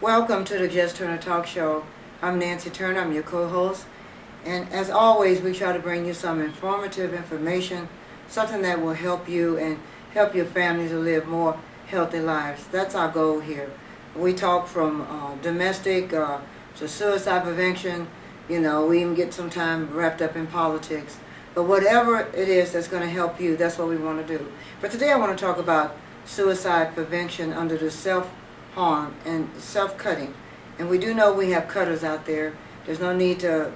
Welcome to the Jess Turner Talk Show. I'm Nancy Turner, I'm your co-host. And as always, we try to bring you some informative information, something that will help you and help your family to live more healthy lives. That's our goal here. We talk from domestic to suicide prevention. We even get some time wrapped up in politics. But whatever it is that's going to help you, that's what we want to do. But today I want to talk about suicide prevention under the self-harm and self-cutting. And we do know we have cutters out there. There's no need to,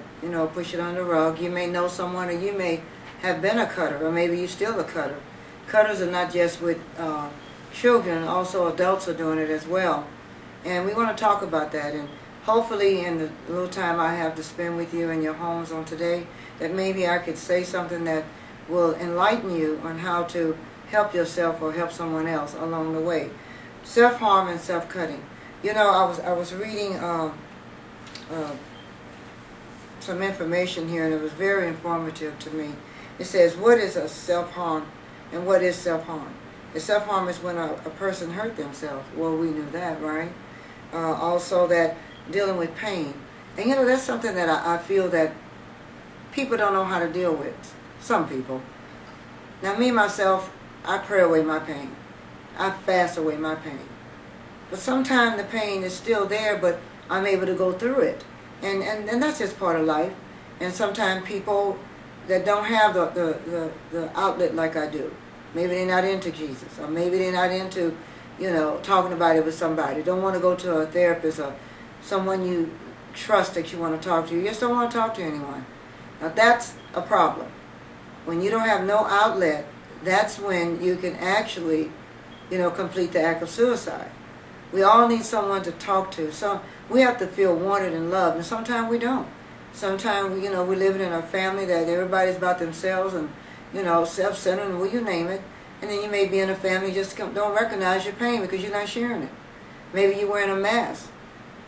push it on the rug. You may know someone, or you may have been a cutter, or maybe you're still a cutter. Cutters are not just with children, also adults are doing it as well. And we want to talk about that. And hopefully in the little time I have to spend with you in your homes on today, that maybe I could say something that will enlighten you on how to help yourself or help someone else along the way. Self-harm and self-cutting. I was reading some information here, and it was very informative to me. It says, what is a self-harm and what is self-harm? The self-harm is when a person hurt themselves. Well, we knew that, right? Also that dealing with pain. And that's something that I feel that people don't know how to deal with. Some people. Now me, myself, I pray away my pain. I fast away my pain. But sometimes the pain is still there, but I'm able to go through it. And that's just part of life. And sometimes people that don't have the outlet like I do, maybe they're not into Jesus, or maybe they're not into, talking about it with somebody. Don't want to go to a therapist or someone you trust that you want to talk to. You just don't want to talk to anyone. Now that's a problem. When you don't have no outlet, that's when you can actually, complete the act of suicide. We all need someone to talk to. So we have to feel wanted and loved, and sometimes we don't. Sometimes we live in a family that everybody's about themselves and, self-centered, and you name it. And then you may be in a family just don't recognize your pain because you're not sharing it. Maybe you're wearing a mask.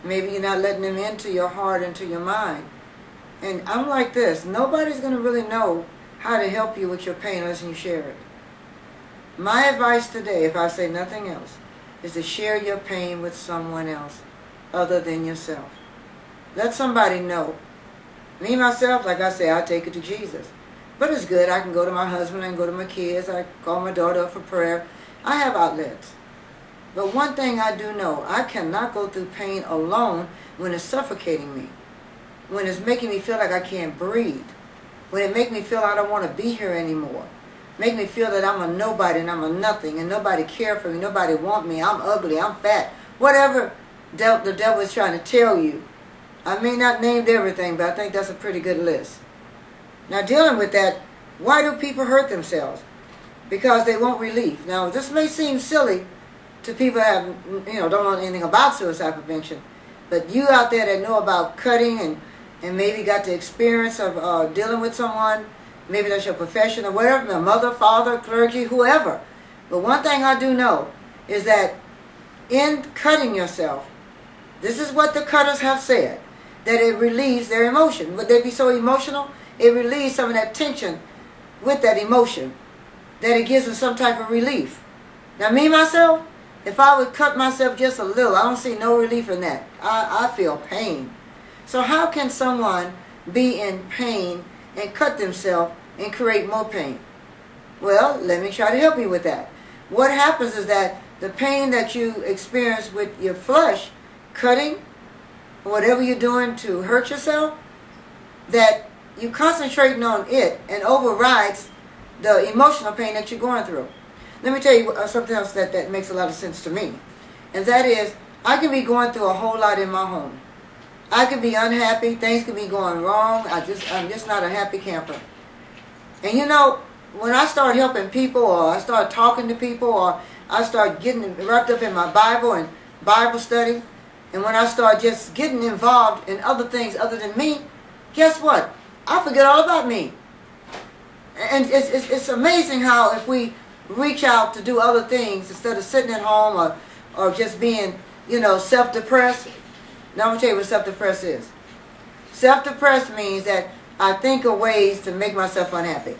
Maybe you're not letting them into your heart, into your mind. And I'm like this. Nobody's going to really know how to help you with your pain unless you share it. My advice today, if I say nothing else, is to share your pain with someone else other than yourself. Let somebody know. Me, myself, like I say, I take it to Jesus. But it's good. I can go to my husband, I can go to my kids, I call my daughter up for prayer. I have outlets. But one thing I do know, I cannot go through pain alone when it's suffocating me. When it's making me feel like I can't breathe. When it makes me feel I don't want to be here anymore. Make me feel that I'm a nobody and I'm a nothing and nobody care for me, nobody want me, I'm ugly, I'm fat. Whatever the devil is trying to tell you. I may not named everything, but I think that's a pretty good list. Now dealing with that, why do people hurt themselves? Because they want relief. Now this may seem silly to people that have, don't know anything about suicide prevention, but you out there that know about cutting and maybe got the experience of dealing with someone, maybe that's your profession or whatever, a mother, father, clergy, whoever. But one thing I do know is that in cutting yourself, this is what the cutters have said, that it relieves their emotion. Would they be so emotional? It relieves some of that tension with that emotion, that it gives them some type of relief. Now me, myself, if I would cut myself just a little, I don't see no relief in that. I feel pain. So how can someone be in pain and cut themselves and create more pain? Well, let me try to help you with that. What happens is that the pain that you experience with your flesh, cutting, whatever you're doing to hurt yourself, that you concentrating on it and overrides the emotional pain that you're going through. Let me tell you something else that makes a lot of sense to me. And that is, I can be going through a whole lot in my home. I could be unhappy, things could be going wrong, I'm just not a happy camper. And when I start helping people, or I start talking to people, or I start getting wrapped up in my Bible and Bible study, and when I start just getting involved in other things other than me, guess what? I forget all about me. And it's amazing how if we reach out to do other things instead of sitting at home or just being, self-depressed. Now I'm going to tell you what self-depressed is. Self-depressed means that I think of ways to make myself unhappy.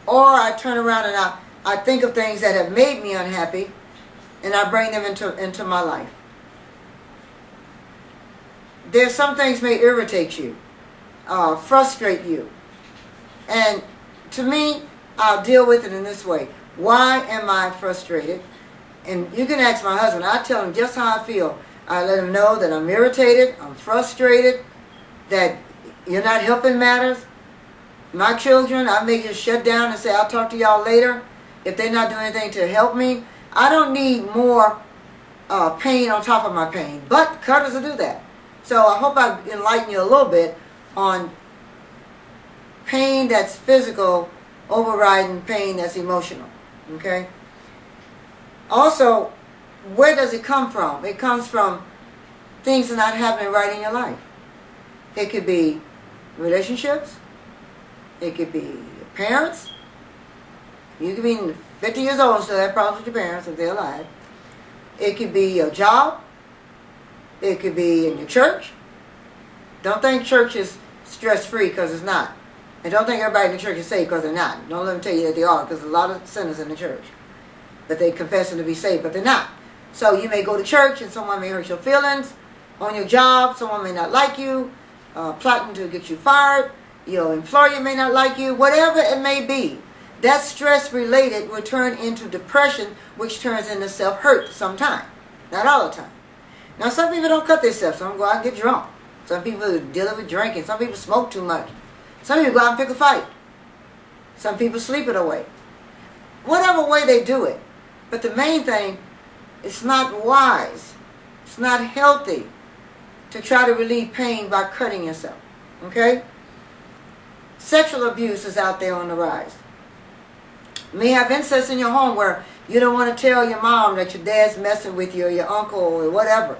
Or I turn around and I think of things that have made me unhappy, and I bring them into my life. There's some things may irritate you, frustrate you. And to me, I'll deal with it in this way. Why am I frustrated? And you can ask my husband. I tell him just how I feel. I let him know that I'm irritated, I'm frustrated, that you're not helping matters. My children, I may just shut down and say, I'll talk to y'all later. If they're not doing anything to help me, I don't need more pain on top of my pain. But cutters will do that. So I hope I enlighten you a little bit on pain that's physical overriding pain that's emotional. Okay? Also, where does it come from? It comes from things that are not happening right in your life. It could be relationships. It could be your parents. You could be 50 years old and still have problems with your parents if they're alive. It could be your job. It could be in your church. Don't think church is stress-free, because it's not. And don't think everybody in the church is saved, because they're not. Don't let me tell you that they are, because there's a lot of sinners in the church. But they confessing to be saved, but they're not. So you may go to church and someone may hurt your feelings. On your job, someone may not like you, plotting to get you fired. Your employer may not like you. Whatever it may be, that stress-related will turn into depression, which turns into self-hurt sometime. Not all the time. Now, some people don't cut themselves. Some go out and get drunk. Some people are dealing with drinking. Some people smoke too much. Some people go out and pick a fight. Some people sleep it away. Whatever way they do it. But the main thing, it's not wise. It's not healthy to try to relieve pain by cutting yourself. Okay? Sexual abuse is out there on the rise. You may have incest in your home where you don't want to tell your mom that your dad's messing with you, or your uncle, or whatever.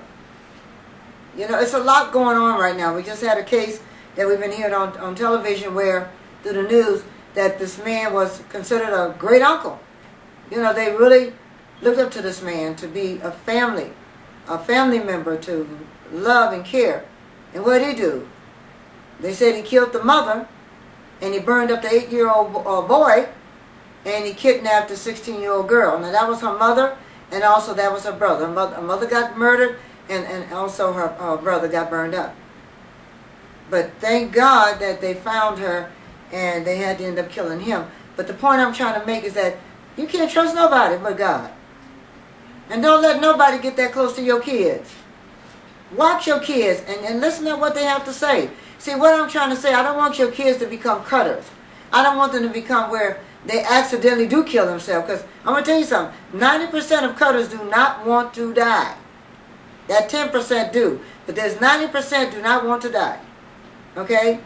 You know, it's a lot going on right now. We just had a case that we've been hearing on television where, through the news, that this man was considered a great uncle. You know, they really looked up to this man to be a family member, to love and care. And what did he do? They said he killed the mother, and he burned up the 8-year-old boy, and he kidnapped the 16-year-old girl. Now, that was her mother, and also that was her brother. Her mother got murdered, and also her brother got burned up. But thank God that they found her, and they had to end up killing him. But the point I'm trying to make is that you can't trust nobody but God. And don't let nobody get that close to your kids. Watch your kids and listen to what they have to say. See, what I'm trying to say, I don't want your kids to become cutters. I don't want them to become where they accidentally do kill themselves. Because I'm going to tell you something. 90% of cutters do not want to die. That 10% do. But there's 90% do not want to die. Okay?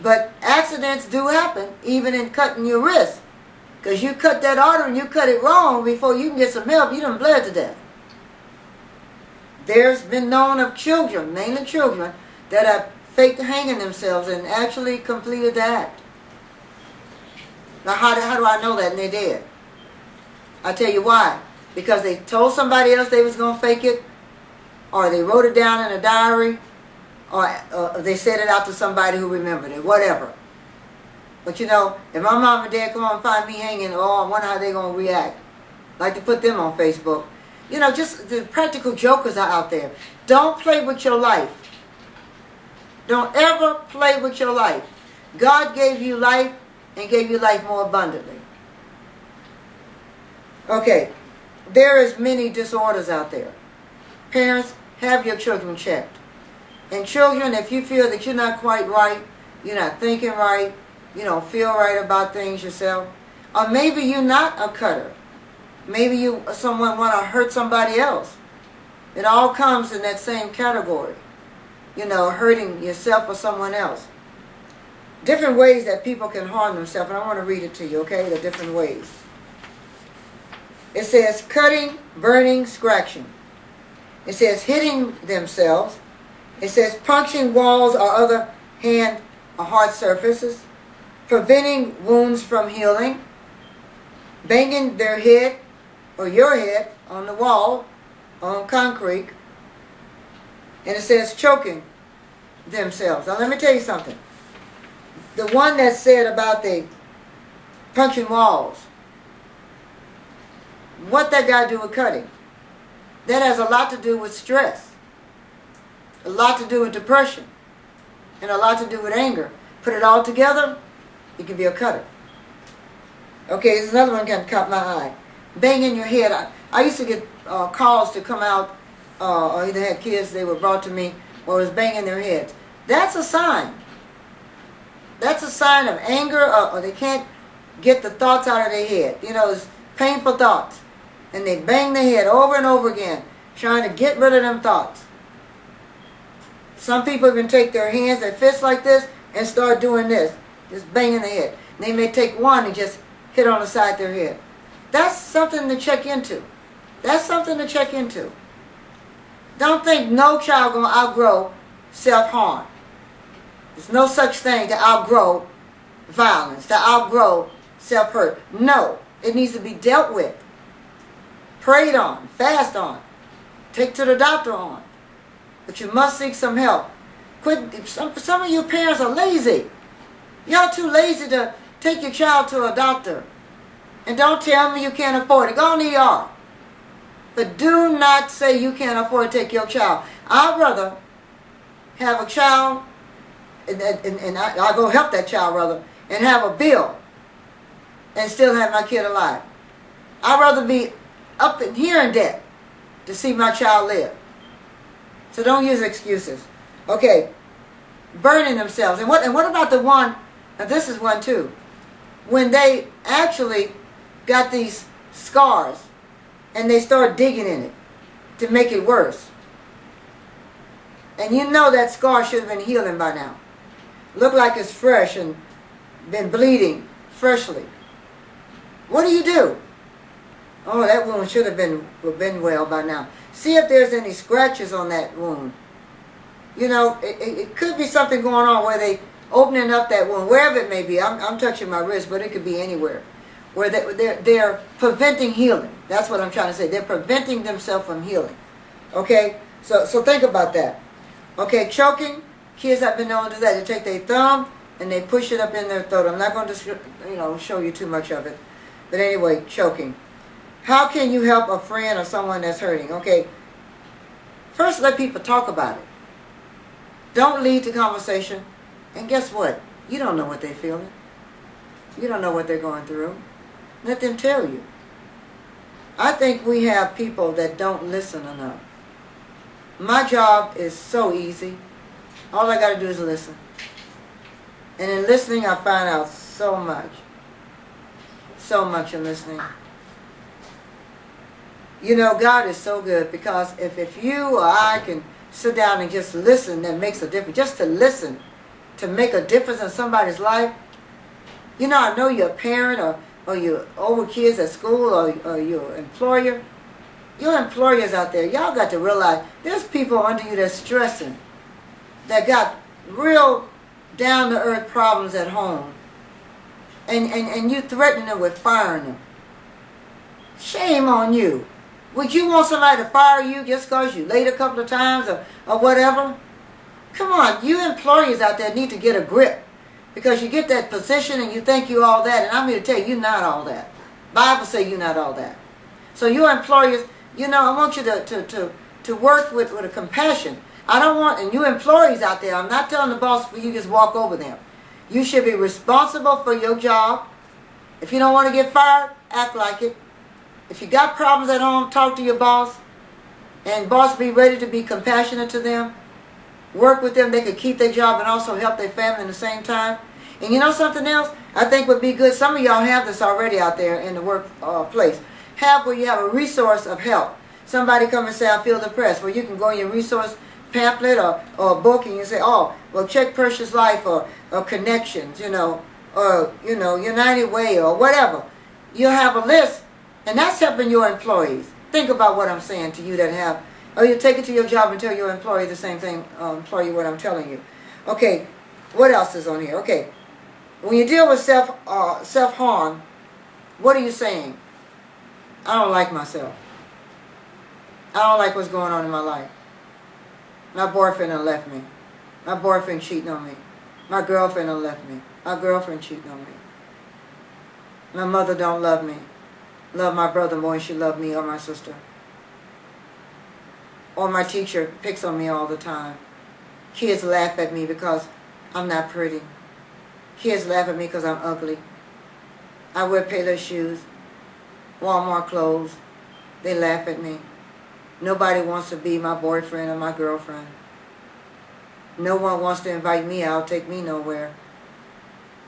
But accidents do happen, even in cutting your wrist. Because you cut that artery and you cut it wrong before you can get some help, you done bled to death. There's been known of children, mainly children, that have faked hanging themselves and actually completed the act. Now, how do I know that and they're dead? I'll tell you why. Because they told somebody else they was going to fake it, or they wrote it down in a diary, or they said it out to somebody who remembered it, whatever. But you know, if my mom and dad come on and find me hanging, oh, I wonder how they're going to react. Like to put them on Facebook. You know, just the practical jokers are out there. Don't play with your life. Don't ever play with your life. God gave you life and gave you life more abundantly. Okay, there is many disorders out there. Parents, have your children checked. And children, if you feel that you're not quite right, you're not thinking right, you don't feel right about things yourself, or maybe you're not a cutter. Maybe someone want to hurt somebody else. It all comes in that same category. You know, hurting yourself or someone else. Different ways that people can harm themselves, and I want to read it to you, okay? The different ways. It says cutting, burning, scratching. It says hitting themselves. It says punching walls or other hand or hard surfaces. Preventing wounds from healing. Banging their head or your head on the wall, on concrete. And it says choking themselves. Now let me tell you something. The one that said about the punching walls, what that got to do with cutting? That has a lot to do with stress, a lot to do with depression, and a lot to do with anger. Put it all together, you can be a cutter. Okay, there's another one that caught my eye. Banging your head. I used to get calls to come out, or either had kids, they were brought to me, or was banging their heads. That's a sign. That's a sign of anger, or they can't get the thoughts out of their head. You know, it's painful thoughts. And they bang their head over and over again, trying to get rid of them thoughts. Some people even take their hands, their fists like this, and start doing this, just banging their head. And they may take one and just hit on the side of their head. That's something to check into. That's something to check into. Don't think no child going to outgrow self-harm. There's no such thing to outgrow violence, to outgrow self-hurt. No, it needs to be dealt with. Prayed on, fast on, take to the doctor on. But you must seek some help. Quit. Some of you parents are lazy. Y'all too lazy to take your child to a doctor. And don't tell me you can't afford it. Go on the ER. But do not say you can't afford to take your child. I'd rather have a child, and I'll go help that child rather, and have a bill and still have my kid alive. I'd rather be up in here in debt to see my child live. So don't use excuses. Okay, burning themselves. And what about the one, now this is one too, when they actually got these scars and they start digging in it to make it worse. And you know that scar should have been healing by now. Look like it's fresh and been bleeding freshly. What do? Oh, that wound should have been well by now. See if there's any scratches on that wound. You know, it could be something going on where they opening up that wound, wherever it may be. I'm touching my wrist, but it could be anywhere. Where they're preventing healing. That's what I'm trying to say. They're preventing themselves from healing. Okay? So think about that. Okay, choking. Kids have been known to do that. They take their thumb and they push it up in their throat. I'm not going to show you too much of it. But anyway, choking. How can you help a friend or someone that's hurting? Okay, first let people talk about it. Don't lead the conversation. And guess what? You don't know what they're feeling. You don't know what they're going through. Let them tell you. I think we have people that don't listen enough. My job is so easy. All I got to do is listen. And in listening, I find out so much. So much in listening. You know, God is so good, because if you or I can sit down and just listen, that makes a difference. Just to listen, to make a difference in somebody's life. You know, I know you're a parent or you're over kids at school or your employer. Your employers out there, y'all got to realize there's people under you that's stressing, that got real down-to-earth problems at home. And you threaten them with firing them. Shame on you. Would you want somebody to fire you just because you late a couple of times or whatever? Come on, you employers out there need to get a grip. Because you get that position and you think you're all that. And I'm here to tell you, you're not all that. Bible say you're not all that. So your employers, you know, I want you to work with a compassion. I don't want, and you employees out there, I'm not telling the boss for you just walk over them. You should be responsible for your job. If you don't want to get fired, act like it. If you got problems at home, talk to your boss. And boss, be ready to be compassionate to them. Work with them. They could keep their job and also help their family at the same time. And you know something else I think would be good? Some of y'all have this already out there in the workplace. Have where you have a resource of help. Somebody come and say, I feel depressed. Well, you can go in your resource pamphlet or a book and you say, oh, well, check Precious Life or Connections, or, United Way or whatever. You'll have a list, and that's helping your employees. Think about what I'm saying to you that have, or you take it to your job and tell your employee the same thing, employee, what I'm telling you. Okay, what else is on here? Okay, when you deal with self-harm, what are you saying? I don't like myself. I don't like what's going on in my life. My boyfriend done left me. My boyfriend cheating on me. My girlfriend done left me. My girlfriend cheating on me. My mother don't love me. Love my brother more than she loved me or my sister. Or my teacher picks on me all the time. Kids laugh at me because I'm not pretty. Kids laugh at me because I'm ugly. I wear Payless shoes, Walmart clothes. They laugh at me. Nobody wants to be my boyfriend or my girlfriend. No one wants to invite me out, take me nowhere.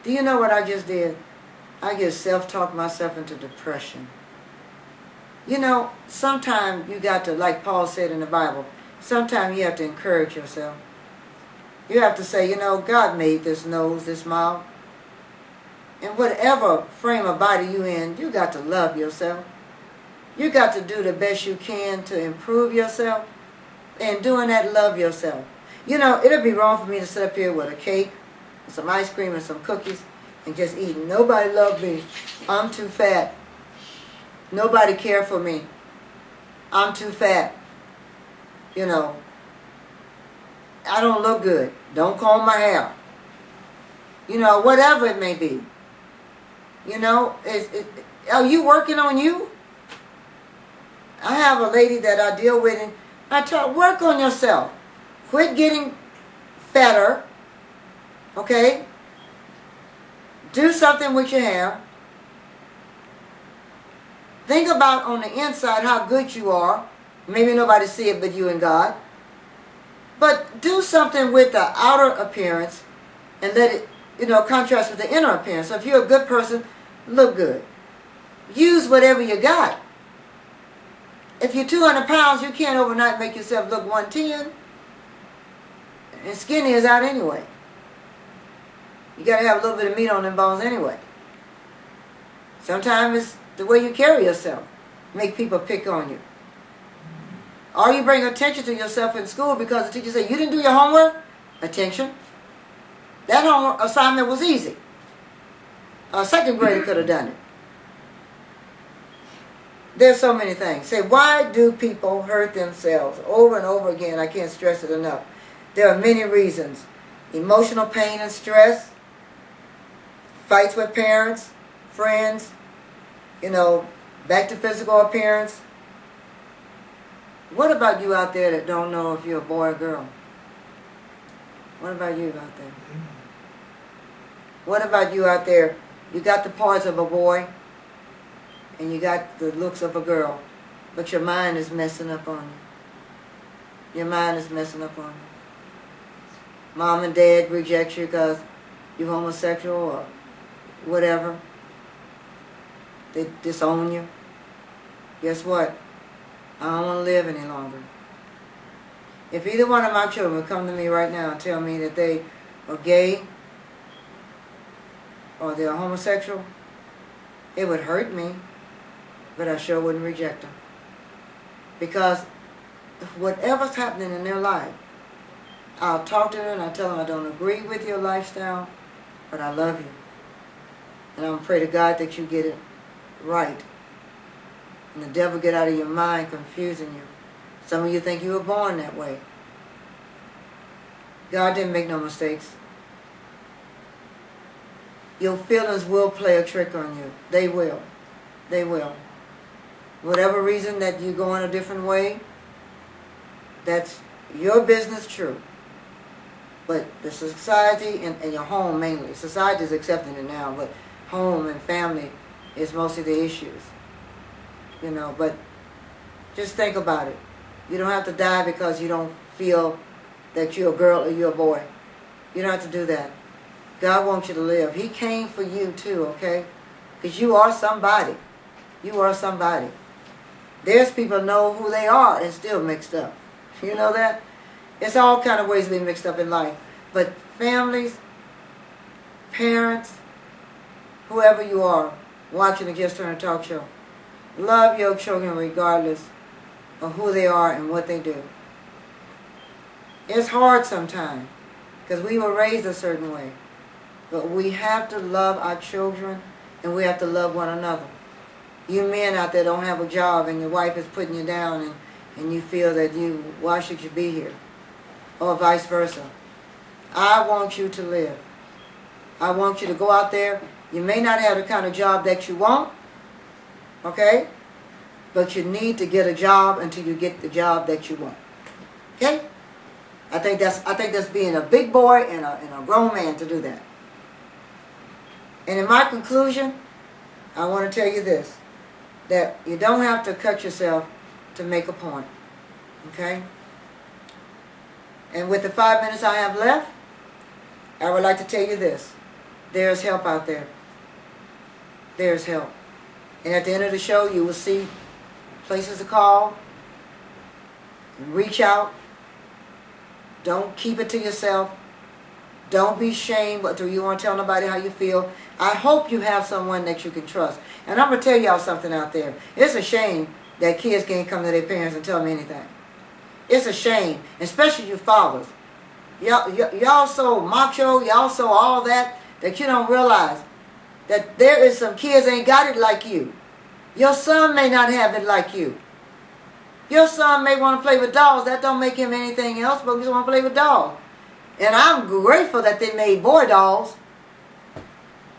Do you know what I just did? I just self-talked myself into depression. You know, sometimes you got to, like Paul said in the Bible, sometimes you have to encourage yourself. You have to say, you know, God made this nose, this mouth. And whatever frame of body you in, you got to love yourself. You got to do the best you can to improve yourself. And doing that, love yourself. You know, it'll be wrong for me to sit up here with a cake, and some ice cream, and some cookies, and just eat. Nobody loves me. I'm too fat. Nobody care for me. I'm too fat. You know, I don't look good. Don't comb my hair. You know, whatever it may be. You know, are you working on you? I have a lady that I deal with, and I tell her, work on yourself. Quit getting fatter, okay? Do something with your hair. Think about on the inside how good you are. Maybe nobody see it but you and God. But do something with the outer appearance and let it, you know, contrast with the inner appearance. So if you're a good person, look good. Use whatever you got. If you're 200 pounds, you can't overnight make yourself look 110. And skinny is out anyway. You got to have a little bit of meat on them bones anyway. Sometimes it's the way you carry yourself. Make people pick on you. Or you bring attention to yourself in school because the teacher said, you didn't do your homework? Attention. That homework assignment was easy. A second grader could have done it. There's so many things. Say, why do people hurt themselves? Over and over again, I can't stress it enough. There are many reasons. Emotional pain and stress, fights with parents, friends, you know, back to physical appearance. What about you out there that don't know if you're a boy or girl? What about you out there? What about you out there? You got the parts of a boy and you got the looks of a girl, but your mind is messing up on you. Your mind is messing up on you. Mom and dad reject you because you're homosexual or whatever. They disown you. Guess what? I don't want to live any longer. If either one of my children would come to me right now and tell me that they are gay or they're homosexual, it would hurt me, but I sure wouldn't reject them. Because whatever's happening in their life, I'll talk to them and I'll tell them I don't agree with your lifestyle, but I love you. And I'm going to pray to God that you get it right. And the devil get out of your mind confusing you. Some of you think you were born that way. God didn't make no mistakes. Your feelings will play a trick on you. They will. They will. Whatever reason that you go in a different way, that's your business, true. But the society and your home mainly. Society is accepting it now, but home and family is mostly the issues. You know, but just think about it. You don't have to die because you don't feel that you're a girl or you're a boy. You don't have to do that. God wants you to live. He came for you too, okay? Because you are somebody. You are somebody. There's people know who they are and still mixed up. You know that? It's all kind of ways to be mixed up in life. But families, parents, whoever you are watching the Jess Turner Talk Show, love your children regardless of who they are and what they do. It's hard sometimes because we were raised a certain way. But we have to love our children and we have to love one another. You men out there don't have a job and your wife is putting you down and you feel that why should you be here? Or vice versa. I want you to live. I want you to go out there. You may not have the kind of job that you want, okay? But you need to get a job until you get the job that you want. Okay? I think that's being a big boy and a grown man to do that. And in my conclusion, I want to tell you this, that you don't have to cut yourself to make a point. Okay? And with the 5 minutes I have left, I would like to tell you this. There's help out there. There's help. And at the end of the show, you will see places to call. Reach out. Don't keep it to yourself. Don't be ashamed. But do you want to tell nobody how you feel? I hope you have someone that you can trust. And I'm going to tell y'all something out there. It's a shame that kids can't come to their parents and tell them anything. It's a shame, especially you fathers. Y'all so macho, y'all so all that you don't realize that there is some kids ain't got it like you. Your son may not have it like you. Your son may want to play with dolls. That don't make him anything else, but he just want to play with dolls. And I'm grateful that they made boy dolls.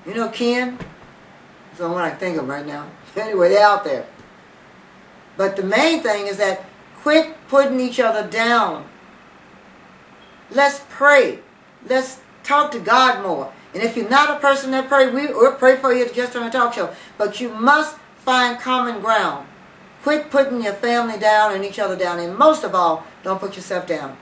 You know, Ken? That's the one I can think of right now. Anyway, they're out there. But the main thing is that quit putting each other down. Let's pray. Let's talk to God more. And if you're not a person that prays, we'll pray for you at the Jess Turner Talk Show. But you must find common ground. Quit putting your family down and each other down. And most of all, don't put yourself down.